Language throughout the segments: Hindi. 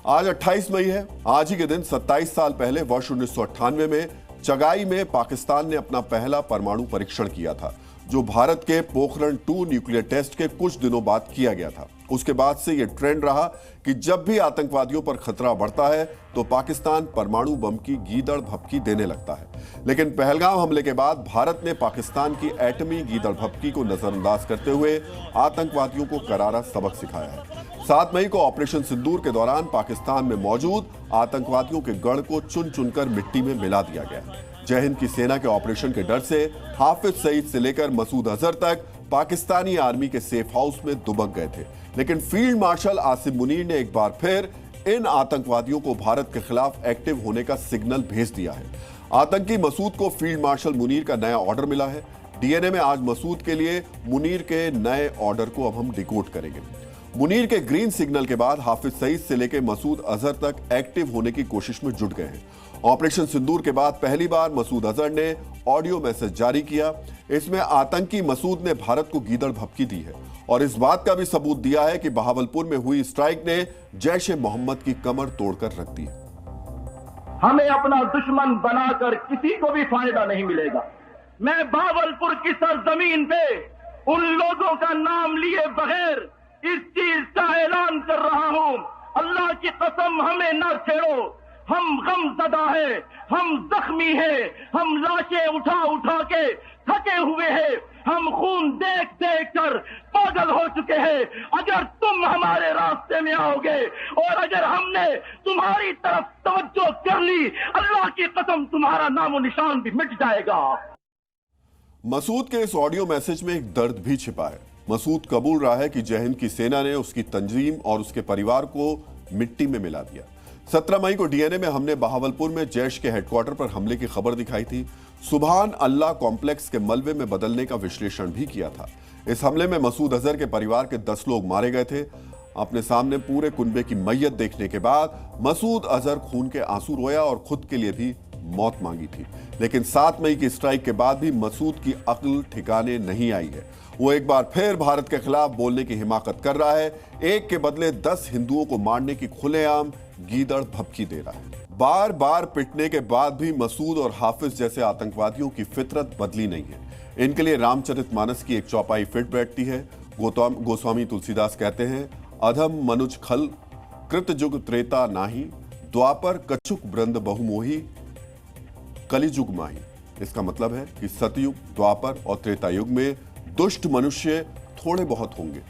आज 28 मई है। आज ही के दिन 27 साल पहले वर्ष 1998 में चगाई में पाकिस्तान ने अपना पहला परमाणु परीक्षण किया था, जो भारत के पोखरण 2 न्यूक्लियर टेस्ट के कुछ दिनों बाद किया गया था। उसके बाद से यह ट्रेंड रहा कि जब भी आतंकवादियों पर खतरा बढ़ता है तो पाकिस्तान परमाणु बम की गीदड़ भभकी देने लगता है। लेकिन पहलगाम हमले के बाद भारत ने पाकिस्तान की एटमी गीदड़ भभकी को नजरअंदाज करते हुए आतंकवादियों को करारा सबक सिखाया है। 7 मई को ऑपरेशन सिंदूर के दौरान पाकिस्तान में मौजूद आतंकवादियों के गढ़ को चुन चुनकर मिट्टी में मिला दिया गया। जय हिंद की सेना के ऑपरेशन के डर से हाफिज सईद से लेकर मसूद अजहर तक पाकिस्तानी आर्मी के सेफ हाउस में दुबक गए थे, लेकिन फील्ड मार्शल आसिम मुनीर ने एक बार फिर इन आतंकवादियों को भारत के खिलाफ एक्टिव होने का सिग्नल भेज दिया है। आतंकी मसूद को फील्ड मार्शल मुनीर का नया ऑर्डर मिला है। डीएनए में आज मसूद के लिए मुनीर के नए ऑर्डर को अब हम डिकोड करेंगे। मुनीर के ग्रीन सिग्नल के बाद हाफिज सईद से लेकर मसूद अजहर तक एक्टिव होने की कोशिश में जुट गए हैं। ऑपरेशन सिंदूर के बाद पहली बार मसूद अजहर ने ऑडियो मैसेज जारी किया। इसमें आतंकी मसूद ने भारत को गीदड़ भभकी दी है और इस बात का भी सबूत दिया है कि बहावलपुर में हुई स्ट्राइक ने जैश ए मोहम्मद की कमर तोड़कर रख दी। हमें अपना दुश्मन बनाकर किसी को भी फायदा नहीं मिलेगा। मैं बहावलपुर की सरजमीन पे उन लोगों का नाम लिए बगैर इस चीज का ऐलान कर रहा हूं, अल्लाह की कसम हमें न छेड़ो। हम गमज़दा है, हम जख्मी है, हम लाशें उठा उठा के थके हुए हैं, हम खून देख देख कर पागल हो चुके हैं। अगर तुम हमारे रास्ते में आओगे और अगर हमने तुम्हारी तरफ तवज्जो कर ली, अल्लाह की कसम तुम्हारा नामो निशान भी मिट जाएगा। मसूद के इस ऑडियो मैसेज में एक दर्द भी छिपा है। मसूद कबूल रहा है कि जय हिंद की सेना ने उसकी तंजीम और उसके परिवार को मिट्टी में मिला दिया। 17 मई को डीएनए में हमने बहावलपुर में जैश के हेडक्वार्टर पर हमले की खबर दिखाई थी। सुभान अल्लाह कॉम्प्लेक्स के मलबे में बदलने का विश्लेषण भी किया था। इस हमले में मसूद अजहर के परिवार के 10 लोग मारे गए थे। अपने सामने पूरे कुनबे की मैयत देखने के बाद मसूद अजहर खून के आंसू रोया और खुद के लिए भी मौत मांगी थी। लेकिन 7 मई की स्ट्राइक के बाद भी मसूद की अक्ल ठिकाने नहीं आई है। वो एक बार फिर भारत के खिलाफ बोलने की हिमाकत कर रहा है। एक के बदले 10 हिंदुओं को मारने की खुलेआम गीदड़ भभकी दे रहा है। बार बार पिटने के बाद भी मसूद और हाफिज जैसे आतंकवादियों की फितरत बदली नहीं है। इनके लिए रामचरितमानस की एक चौपाई फिट बैठती है। गोस्वामी तुलसीदास कहते हैं, अधम मनुज खल कृत जुग त्रेता नाही, द्वापर कछुक ब्रंद बहुमोही कलिजुग माही। इसका मतलब है कि सतयुग, द्वापर और त्रेता युग में दुष्ट मनुष्य थोड़े बहुत होंगे,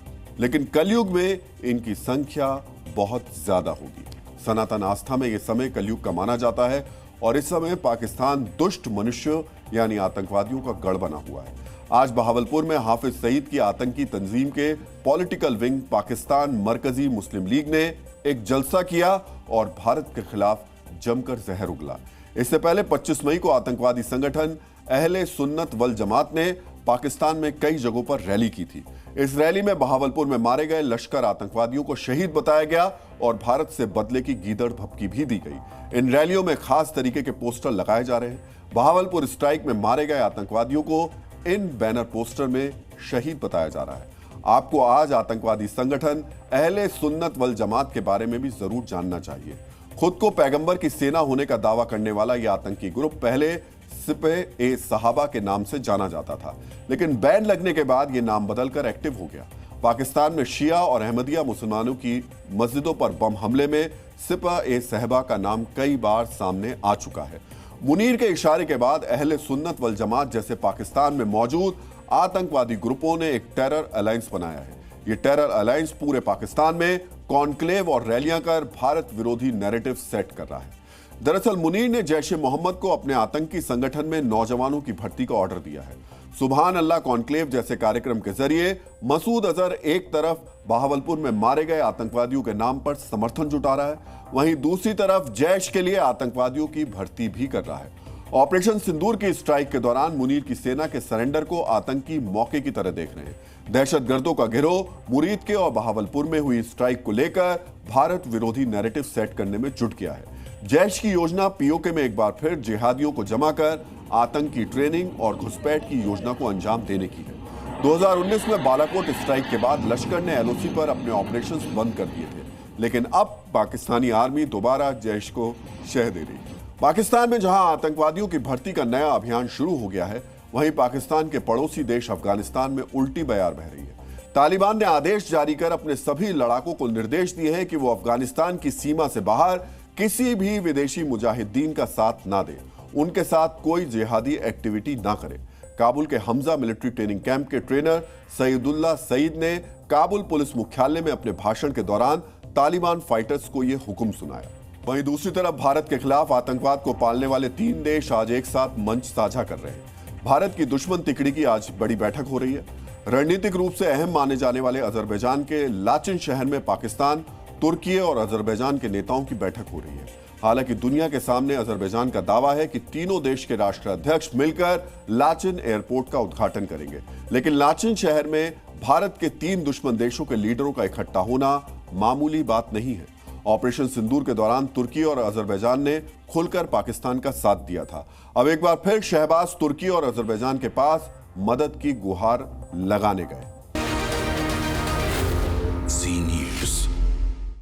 लेकिन कलयुग में इनकी संख्या बहुत ज्यादा होगी। सनातन आस्था में यह समय कलयुग का माना जाता है और इस समय पाकिस्तान दुष्ट मनुष्य यानी आतंकवादियों का गढ़ बना हुआ है। आज बहावलपुर में हाफिज सईद की आतंकी तंजीम के पॉलिटिकल विंग पाकिस्तान मरकजी मुस्लिम लीग ने एक जलसा किया और भारत के खिलाफ जमकर जहर उगला। इससे पहले 25 मई को आतंकवादी संगठन अहले सुन्नत वल जमात ने पाकिस्तान में कई जगहों पर रैली की थी। इस रैली में बहावलपुर में मारे गए लश्कर आतंकवादियों को शहीद बताया गया और भारत से बदले की गीदड़ भभकी भी दी गई। इन रैलियों में खास तरीके के पोस्टर लगाए जा रहे हैं। बहावलपुर स्ट्राइक में मारे गए आतंकवादियों को इन बैनर पोस्टर में शहीद बताया जा रहा है। आपको आज आतंकवादी संगठन अहले सुन्नत वल जमात के बारे में भी जरूर जानना चाहिए। खुद को पैगंबर की सेना होने का दावा करने वाला यह आतंकी ग्रुप पहले सिपह ए सहाबा के नाम से जाना जाता था, लेकिन बैन लगने के बाद यह नाम बदलकर एक्टिव हो गया। पाकिस्तान में शिया और अहमदिया मुसलमानों की मस्जिदों पर बम हमले में सिपह ए सहबा का नाम कई बार सामने आ चुका है। मुनीर के इशारे के बाद अहले सुन्नत वल जमात जैसे पाकिस्तान में मौजूद आतंकवादी ग्रुपों ने एक टेरर अलायंस बनाया है। यह टेरर अलायंस पूरे पाकिस्तान में कॉन्क्लेव और रैलियां कर भारत विरोधी नैरेटिव सेट कर रहा है। दरअसल मुनीर ने जैश ए मोहम्मद को अपने आतंकी संगठन में नौजवानों की भर्ती का ऑर्डर दिया है। सुभान अल्लाह कॉन्क्लेव जैसे कार्यक्रम के जरिए मसूद अजहर एक तरफ बहावलपुर में मारे गए आतंकवादियों के नाम पर समर्थन जुटा रहा है, वहीं दूसरी तरफ जैश के लिए आतंकवादियों की भर्ती भी कर रहा है। ऑपरेशन सिंदूर की स्ट्राइक के दौरान मुनीर की सेना के सरेंडर को आतंकी मौके की तरह देख रहे हैं। दहशतगर्दों का गिरोह मुरीद के और बहावलपुर में हुई स्ट्राइक को लेकर भारत विरोधी नैरेटिव सेट करने में जुट गया है। जैश की योजना पीओके में एक बार फिर जिहादियों को जमा कर आतंकी ट्रेनिंग और घुसपैठ की योजना को अंजाम देने की है। 2019 में बालाकोट स्ट्राइक के बाद लश्कर ने एलओसी पर अपने ऑपरेशंस बंद कर दिए थे, लेकिन अब पाकिस्तानी आर्मी दोबारा जैश को शह दे रही है। पाकिस्तान में जहां आतंकवादियों की भर्ती का नया अभियान शुरू हो गया है, वहीं पाकिस्तान के पड़ोसी देश अफगानिस्तान में उल्टी बयार बह रही है। तालिबान ने आदेश जारी कर अपने सभी लड़ाकों को निर्देश दिए हैं कि वो अफगानिस्तान की सीमा से बाहर किसी भी विदेशी मुजाहिदीन का साथ ना दे, उनके साथ कोई जिहादी एक्टिविटी ना करे। काबुल के हमजा मिलिट्री ट्रेनिंग कैंप के ट्रेनर सईदुल्लाह सईद ने काबुल पुलिस मुख्यालय में अपने भाषण के दौरान तालिबान फाइटर्स को यह हुक्म सुनाया। वहीं दूसरी तरफ भारत के खिलाफ आतंकवाद को पालने वाले 3 देश आज एक साथ मंच साझा कर रहे हैं। भारत की दुश्मन तिकड़ी की आज बड़ी बैठक हो रही है। रणनीतिक रूप से अहम माने जाने वाले अजरबैजान के लाचिन शहर में पाकिस्तान, तुर्की और अजरबैजान के नेताओं की बैठक हो रही है। हालांकि दुनिया के सामने अजरबैजान का दावा है कि तीनों देश के राष्ट्राध्यक्ष मिलकर लाचिन एयरपोर्ट का उद्घाटन करेंगे, लेकिन लाचिन शहर में भारत के 3 दुश्मन देशों के लीडरों का इकट्ठा होना मामूली बात नहीं है। ऑपरेशन सिंदूर के दौरान तुर्की और अजरबैजान ने खुलकर पाकिस्तान का साथ दिया था। अब एक बार फिर शहबाज तुर्की और अजरबैजान के पास मदद की गुहार लगाने गए।